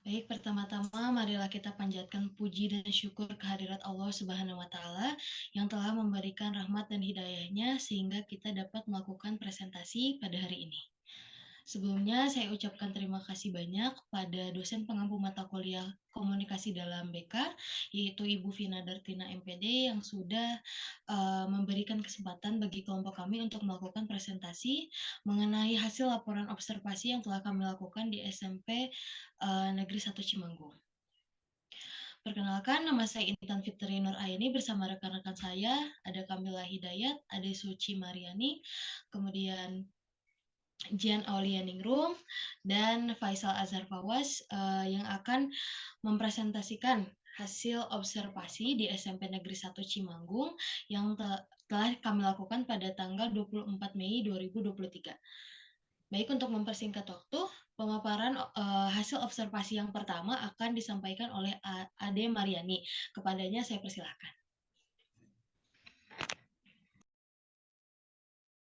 Baik, pertama-tama marilah kita panjatkan puji dan syukur kehadirat Allah Subhanahu wa Ta'ala yang telah memberikan rahmat dan hidayahnya sehingga kita dapat melakukan presentasi pada hari ini. Sebelumnya, saya ucapkan terima kasih banyak pada dosen pengampu mata kuliah komunikasi dalam BK, yaitu Ibu Vina Dartina MPD yang sudah memberikan kesempatan bagi kelompok kami untuk melakukan presentasi mengenai hasil laporan observasi yang telah kami lakukan di SMP Negeri 1 Cimanggung. Perkenalkan, nama saya Intan Fitri Nur Aini bersama rekan-rekan saya, ada Kamila Hidayat, Ade Suci Mariani, kemudian Jian Aulia Ningrum, dan Faisal Azhar Fawas yang akan mempresentasikan hasil observasi di SMP Negeri 1 Cimanggung yang telah kami lakukan pada tanggal 24 Mei 2023. Baik, untuk mempersingkat waktu, pemaparan hasil observasi yang pertama akan disampaikan oleh Ade Mariani. Kepadanya saya persilahkan.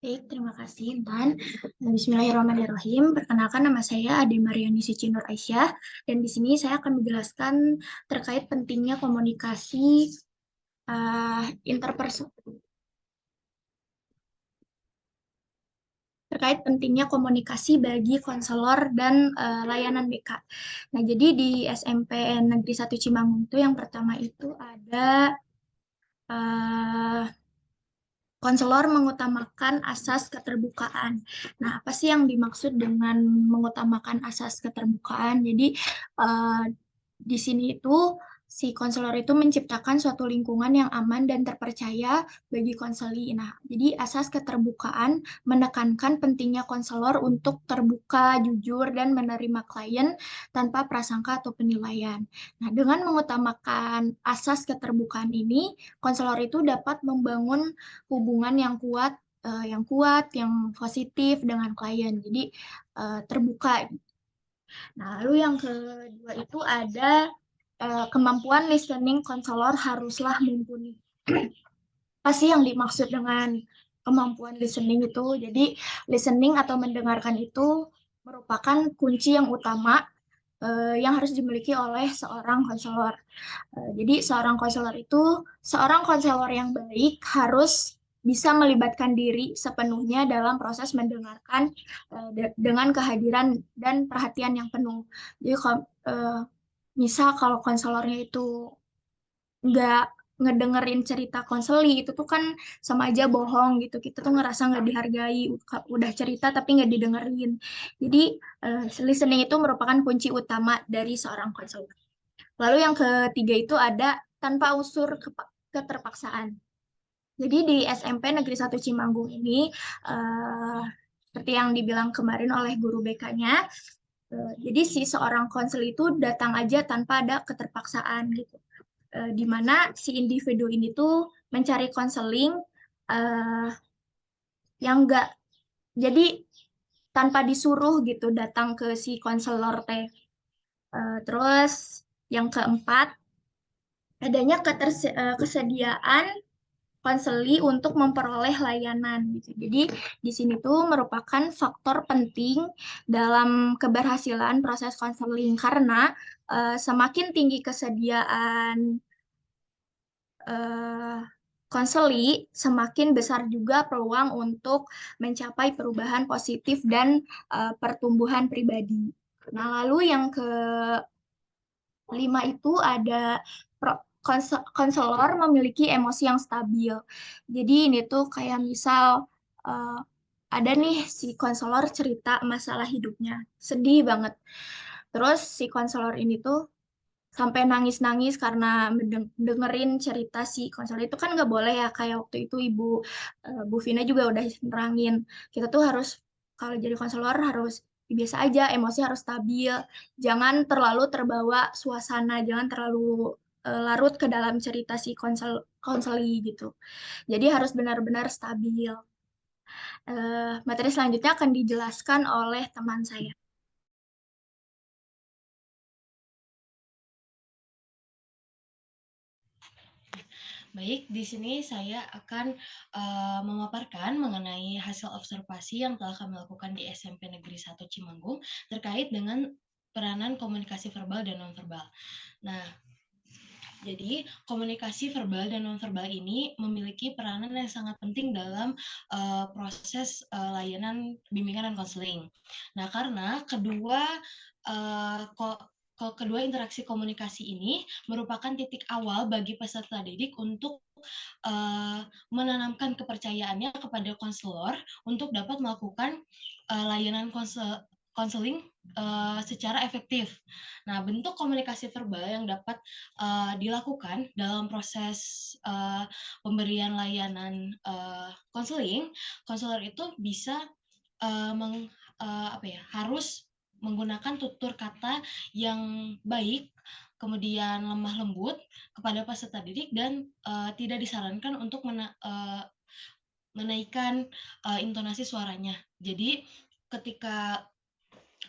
Baik, terima kasih Intan. Bismillahirrahmanirrahim. Perkenalkan, nama saya Ade Mariani Siti Nur Aisyah, dan di sini saya akan menjelaskan terkait pentingnya komunikasi interpersonal, terkait pentingnya komunikasi bagi konselor dan layanan BK. Nah, jadi di SMP Negeri 1 Cimanggung itu yang pertama itu ada uh, konselor mengutamakan asas keterbukaan. Nah, apa sih yang dimaksud dengan mengutamakan asas keterbukaan? Jadi, di sini itu si konselor itu menciptakan suatu lingkungan yang aman dan terpercaya bagi konseli. Nah, jadi asas keterbukaan menekankan pentingnya konselor untuk terbuka, jujur, dan menerima klien tanpa prasangka atau penilaian. Nah, dengan mengutamakan asas keterbukaan ini, konselor itu dapat membangun hubungan yang positif dengan klien. Jadi terbuka. Nah, lalu yang kedua itu ada kemampuan listening konselor haruslah mumpuni. Apa sih yang dimaksud dengan kemampuan listening itu? Jadi listening atau mendengarkan itu merupakan kunci yang utama yang harus dimiliki oleh seorang konselor. Jadi seorang konselor yang baik harus bisa melibatkan diri sepenuhnya dalam proses mendengarkan dengan kehadiran dan perhatian yang penuh. Jadi misal kalau konselornya itu nggak ngedengerin cerita konseli itu tuh kan sama aja bohong gitu. Kita tuh ngerasa nggak dihargai, udah cerita tapi nggak didengerin. Jadi listening itu merupakan kunci utama dari seorang konselor. Lalu yang ketiga itu ada tanpa unsur keterpaksaan. Jadi di SMP Negeri 1 Cimanggung ini, seperti yang dibilang kemarin oleh guru BK-nya, jadi si seorang konselor itu datang aja tanpa ada keterpaksaan gitu. Di mana si individu ini tuh mencari konseling yang enggak, jadi tanpa disuruh gitu datang ke si konselor teh. Terus yang keempat, adanya kesediaan konseli untuk memperoleh layanan gitu. Jadi di sini tuh merupakan faktor penting dalam keberhasilan proses konseling karena semakin tinggi kesediaan eh, konseli, semakin besar juga peluang untuk mencapai perubahan positif dan pertumbuhan pribadi. Nah, lalu yang kelima itu ada konselor memiliki emosi yang stabil. Jadi ini tuh kayak misal uh, ada nih si konselor cerita masalah hidupnya, sedih banget. Terus si konselor ini tuh sampai nangis-nangis karena dengerin cerita si konselor itu kan nggak boleh ya, kayak waktu itu Bu Vina juga udah nerangin. Kita tuh harus kalau jadi konselor harus biasa aja, emosi harus stabil, jangan terlalu terbawa suasana, jangan terlalu larut ke dalam cerita si konseli gitu. Jadi harus benar-benar stabil. Materi selanjutnya akan dijelaskan oleh teman saya. Baik, di sini saya akan memaparkan mengenai hasil observasi yang telah kami lakukan di SMP Negeri 1 Cimanggung terkait dengan peranan komunikasi verbal dan nonverbal. Nah, jadi komunikasi verbal dan nonverbal ini memiliki peranan yang sangat penting dalam proses layanan bimbingan dan konseling. Nah, karena kedua interaksi komunikasi ini merupakan titik awal bagi peserta didik untuk menanamkan kepercayaannya kepada konselor untuk dapat melakukan layanan konseling secara efektif. Nah, bentuk komunikasi verbal yang dapat dilakukan dalam proses pemberian layanan konseling, konselor itu bisa harus menggunakan tutur kata yang baik, kemudian lemah lembut kepada peserta didik dan tidak disarankan untuk menaikkan intonasi suaranya. Jadi ketika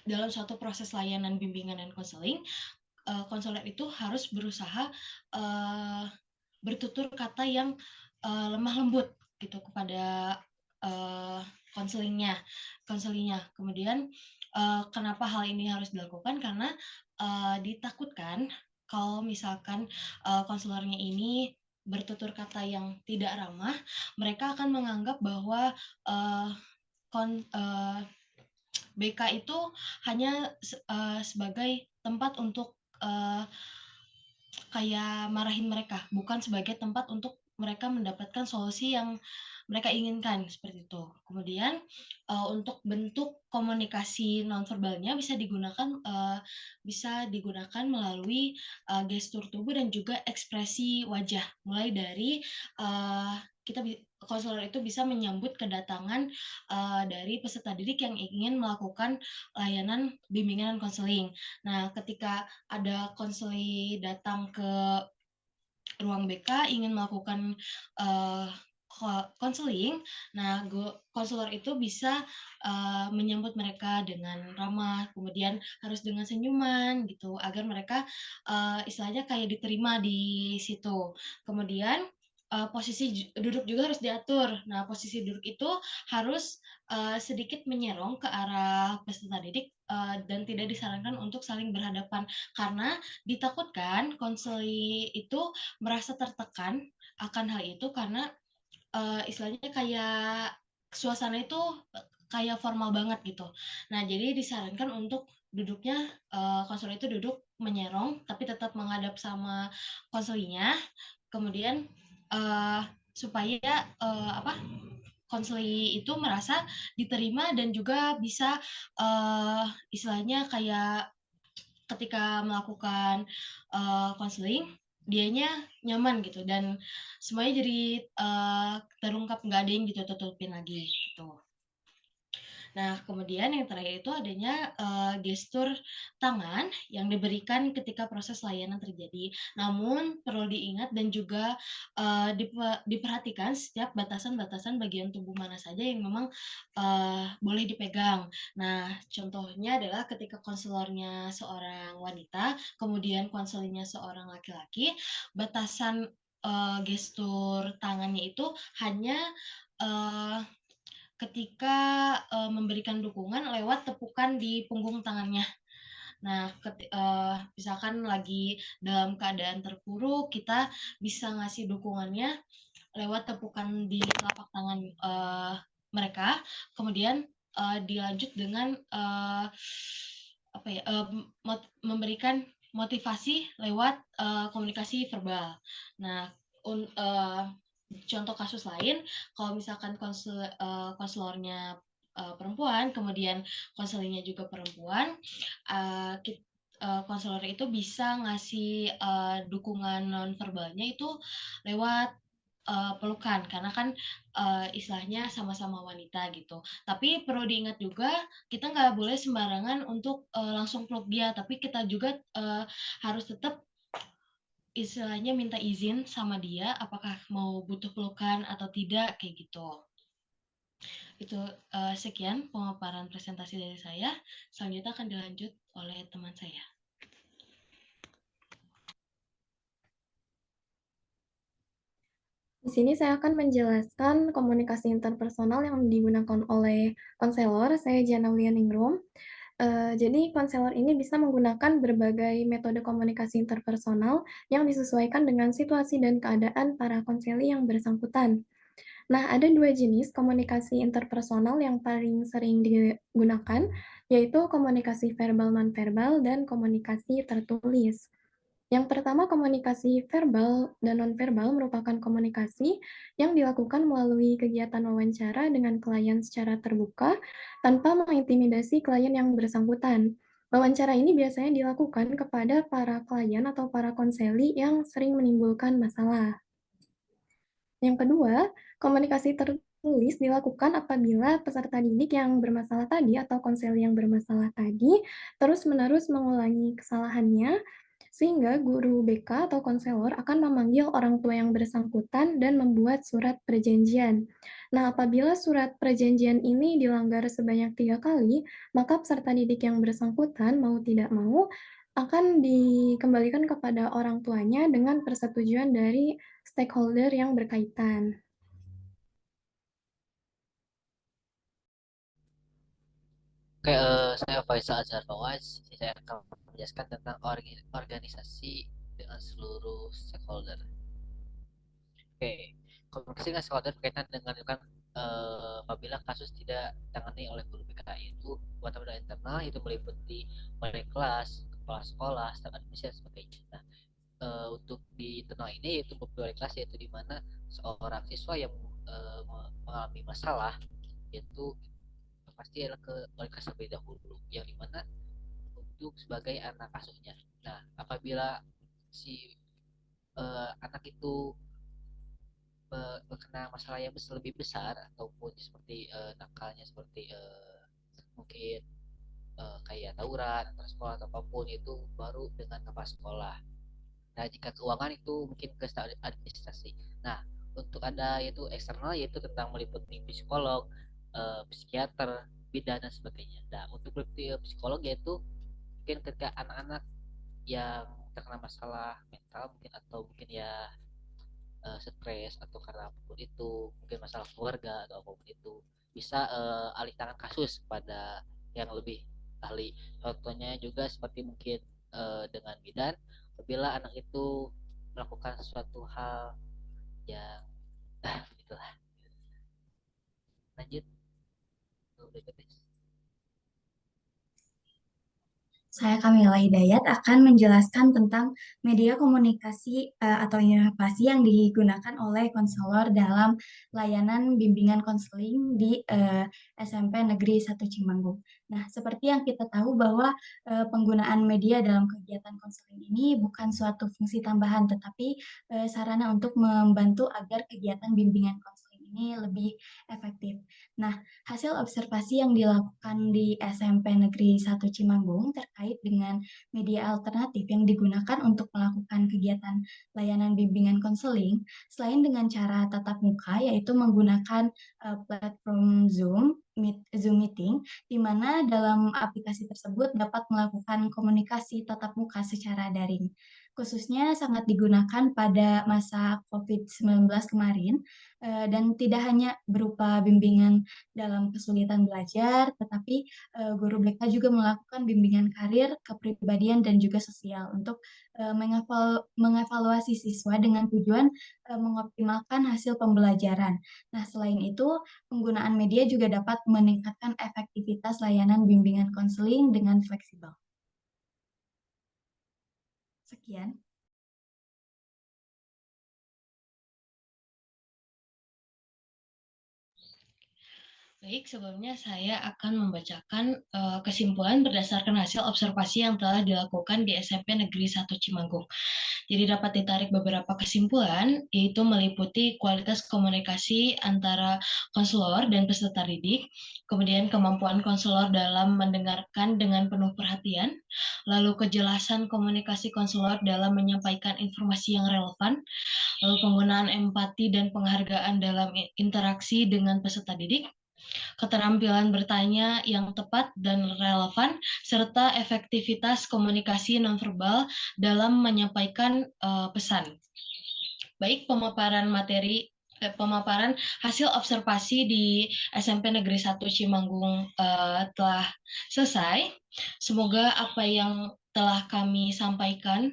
dalam suatu proses layanan bimbingan dan konseling, konselor itu harus berusaha bertutur kata yang lemah lembut gitu kepada konselingnya. Kemudian kenapa hal ini harus dilakukan? Karena ditakutkan kalau misalkan konselornya ini bertutur kata yang tidak ramah, mereka akan menganggap bahwa BK itu hanya sebagai tempat untuk kayak marahin mereka, bukan sebagai tempat untuk mereka mendapatkan solusi yang mereka inginkan, seperti itu. Kemudian untuk bentuk komunikasi nonverbalnya bisa digunakan melalui gestur tubuh dan juga ekspresi wajah, mulai dari konselor itu bisa menyambut kedatangan dari peserta didik yang ingin melakukan layanan bimbingan dan konseling. Nah, ketika ada konselor datang ke ruang BK ingin melakukan konseling, nah konselor itu bisa menyambut mereka dengan ramah, kemudian harus dengan senyuman gitu, agar mereka istilahnya kayak diterima di situ. Kemudian posisi duduk juga harus diatur. Nah, posisi duduk itu harus sedikit menyerong ke arah peserta didik dan tidak disarankan untuk saling berhadapan, karena ditakutkan konseli itu merasa tertekan akan hal itu karena istilahnya kayak suasana itu kayak formal banget gitu. Nah, jadi disarankan untuk duduknya konselor itu duduk menyerong tapi tetap menghadap sama konselinya. Kemudian supaya konseli itu merasa diterima dan juga bisa istilahnya kayak ketika melakukan konseling dianya nyaman gitu dan semuanya jadi terungkap, nggak ada yang ditutup-tutupin lagi gitu. Nah, kemudian yang terakhir itu adanya gestur tangan yang diberikan ketika proses layanan terjadi. Namun perlu diingat dan juga diperhatikan setiap batasan-batasan bagian tubuh mana saja yang memang boleh dipegang. Nah, contohnya adalah ketika konselornya seorang wanita, kemudian konselingnya seorang laki-laki, batasan gestur tangannya itu hanya ketika memberikan dukungan lewat tepukan di punggung tangannya. Nah, misalkan lagi dalam keadaan terpuruk, kita bisa ngasih dukungannya lewat tepukan di telapak tangan mereka, kemudian dilanjut dengan memberikan motivasi lewat komunikasi verbal. Nah, contoh kasus lain, kalau misalkan konselornya perempuan, kemudian konselingnya juga perempuan, konselor itu bisa ngasih dukungan nonverbalnya itu lewat pelukan, karena kan istilahnya sama-sama wanita gitu. Tapi perlu diingat juga, kita nggak boleh sembarangan untuk langsung peluk dia, tapi kita juga harus tetap istilahnya minta izin sama dia apakah mau butuh pelukan atau tidak, kayak gitu. Itu sekian pemaparan presentasi dari saya. Selanjutnya akan dilanjut oleh teman saya. Di sini saya akan menjelaskan komunikasi interpersonal yang digunakan oleh konselor. Saya Jana Ningrum. Jadi konselor ini bisa menggunakan berbagai metode komunikasi interpersonal yang disesuaikan dengan situasi dan keadaan para konseli yang bersangkutan. Nah, ada dua jenis komunikasi interpersonal yang paling sering digunakan, yaitu komunikasi verbal nonverbal dan komunikasi tertulis. Yang pertama, komunikasi verbal dan nonverbal merupakan komunikasi yang dilakukan melalui kegiatan wawancara dengan klien secara terbuka tanpa mengintimidasi klien yang bersangkutan. Wawancara ini biasanya dilakukan kepada para klien atau para konseli yang sering menimbulkan masalah. Yang kedua, komunikasi tertulis dilakukan apabila peserta didik yang bermasalah tadi atau konseli yang bermasalah tadi terus-menerus mengulangi kesalahannya, sehingga guru BK atau konselor akan memanggil orang tua yang bersangkutan dan membuat surat perjanjian. Nah, apabila surat perjanjian ini dilanggar sebanyak 3 kali, maka peserta didik yang bersangkutan mau tidak mau akan dikembalikan kepada orang tuanya dengan persetujuan dari stakeholder yang berkaitan. Oke, saya Faisal Azhar Fawaz. Saya akan menjelaskan tentang organisasi dengan seluruh stakeholder. Oke, komunikasi dengan stakeholder berkaitan dengan kan apabila kasus tidak ditangani oleh guru BK itu buat pada internal itu meliputi wali kelas, kepala sekolah, staf administrasi dan sebagainya. Nah, untuk di internal ini yaitu wali kelas yaitu di mana seorang siswa yang mengalami masalah yaitu pasti adalah ke wali kelas terlebih dahulu yang dimana untuk sebagai anak asuhnya. Nah, apabila si anak itu kena masalah yang lebih besar ataupun seperti nakalnya seperti mungkin kayak tawuran antar sekolah atau apapun itu baru dengan kepala sekolah. Nah, jika keuangan itu mungkin ke administrasi. Nah, untuk ada yaitu eksternal yaitu tentang meliputi psikolog, psikiater, bidan dan sebagainya. Nah, untuk psikolog yaitu mungkin ketika anak-anak yang terkena masalah mental mungkin atau mungkin ya stres atau karena apapun itu mungkin masalah keluarga atau apapun itu bisa alih tangan kasus pada yang lebih ahli. Contohnya juga seperti mungkin dengan bidan apabila anak itu melakukan suatu hal yang itulah. Lanjut. Saya Kamila Hidayat akan menjelaskan tentang media komunikasi atau inovasi yang digunakan oleh konselor dalam layanan bimbingan konseling di SMP Negeri 1 Cimanggung. Nah, seperti yang kita tahu bahwa penggunaan media dalam kegiatan konseling ini bukan suatu fungsi tambahan, tetapi sarana untuk membantu agar kegiatan bimbingan konseling ini lebih efektif. Nah, hasil observasi yang dilakukan di SMP Negeri 1 Cimanggung terkait dengan media alternatif yang digunakan untuk melakukan kegiatan layanan bimbingan konseling, selain dengan cara tatap muka, yaitu menggunakan platform Zoom Meeting, di mana dalam aplikasi tersebut dapat melakukan komunikasi tatap muka secara daring. Khususnya sangat digunakan pada masa COVID-19 kemarin, dan tidak hanya berupa bimbingan dalam kesulitan belajar, tetapi guru BK juga melakukan bimbingan karir, kepribadian, dan juga sosial untuk mengevaluasi siswa dengan tujuan mengoptimalkan hasil pembelajaran. Nah, selain itu, penggunaan media juga dapat meningkatkan efektivitas layanan bimbingan konseling dengan fleksibel. Sekian. Baik, sebelumnya saya akan membacakan kesimpulan berdasarkan hasil observasi yang telah dilakukan di SMP Negeri 1 Cimanggung. Jadi dapat ditarik beberapa kesimpulan, yaitu meliputi kualitas komunikasi antara konselor dan peserta didik, kemudian kemampuan konselor dalam mendengarkan dengan penuh perhatian, lalu kejelasan komunikasi konselor dalam menyampaikan informasi yang relevan, lalu penggunaan empati dan penghargaan dalam interaksi dengan peserta didik, keterampilan bertanya yang tepat dan relevan, serta efektivitas komunikasi nonverbal dalam menyampaikan pesan. Baik, pemaparan materi pemaparan hasil observasi di SMP Negeri 1 Cimanggung telah selesai. Semoga apa yang telah kami sampaikan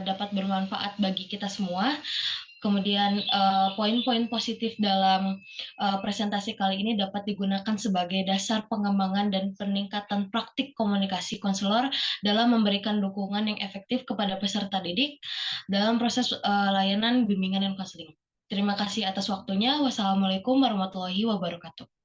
dapat bermanfaat bagi kita semua. Kemudian poin-poin positif dalam presentasi kali ini dapat digunakan sebagai dasar pengembangan dan peningkatan praktik komunikasi konselor dalam memberikan dukungan yang efektif kepada peserta didik dalam proses layanan bimbingan dan konseling. Terima kasih atas waktunya. Wassalamualaikum warahmatullahi wabarakatuh.